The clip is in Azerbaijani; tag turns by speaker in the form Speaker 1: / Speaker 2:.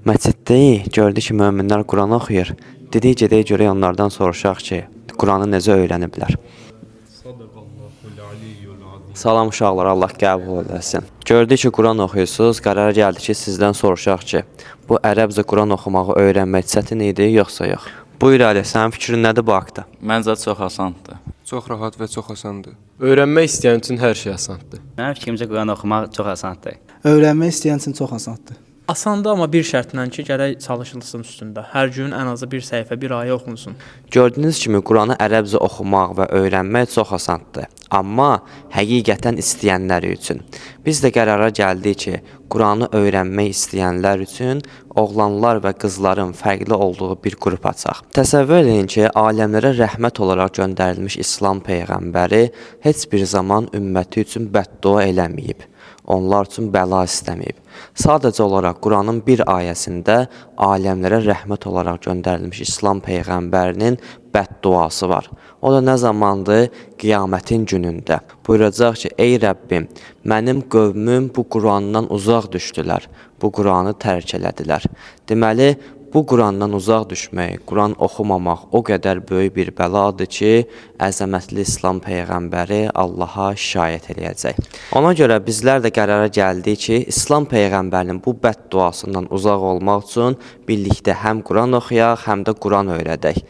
Speaker 1: Məsciddəyik, gördü ki, möminlər Quran oxuyur. Dedik, gedək görək onlardan soruşaq ki, Quranı necə öyrəniblər. Salam uşaqlar, Allah qəbul eləsin. Gördük ki, Quran oxuyursunuz, qərar gəldi ki, sizdən soruşaq ki, bu ərəbcə Quran oxumağı öyrənmək çətin idi, yoxsa yox? Buyur Ali, sənin fikrin nədir bu haqda?
Speaker 2: Məncə çox asandır.
Speaker 3: Çox rahat və çox asandır. Öyrənmək istəyən üçün hər şey asandır.
Speaker 4: Mənim fikrimcə Quran oxumaq çox asandır.
Speaker 5: Öyrənmək istəyən üçün çox asandır.
Speaker 6: Asandır, amma bir şərtlə ki, gərək çalışılsın üstündə. Hər gün ən azı bir səhifə, bir ayə oxunsun.
Speaker 1: Gördüyünüz kimi Quranı ərəbcə oxumaq və öyrənmək çox asandır. Amma həqiqətən istəyənlər üçün. Biz də qərara gəldik ki, Quranı öyrənmək istəyənlər üçün oğlanlar və qızların fərqli olduğu bir qrup açaq. Təsəvvür edin ki, aləmlərə rəhmət olaraq göndərilmiş İslam Peyğəmbəri heç bir zaman ümməti üçün bəddua eləməyib. Onlar üçün bəla istəməyib. Sadəcə olaraq Quranın bir ayəsində aləmlərə rəhmət olaraq göndərilmiş İslam Peyğəmbərinin bədduası var. O da nə zamandır? Qiyamətin günündə. Buyuracaq ki, ey Rəbbim, mənim qövmüm bu Qurandan uzaq düşdülər, bu Quranı tərk elədilər. Deməli, bu Qurandan uzaq düşmək, Quran oxumamaq o qədər böyük bir bəladır ki, əzəmətli İslam Peyğəmbəri Allaha şikayət eləyəcək. Ona görə bizlər də qərara gəldik ki, İslam Peyğəmbərinin bu bədduasından uzaq olmaq üçün birlikdə həm Quran oxuyaq, həm də Quran öyrədək.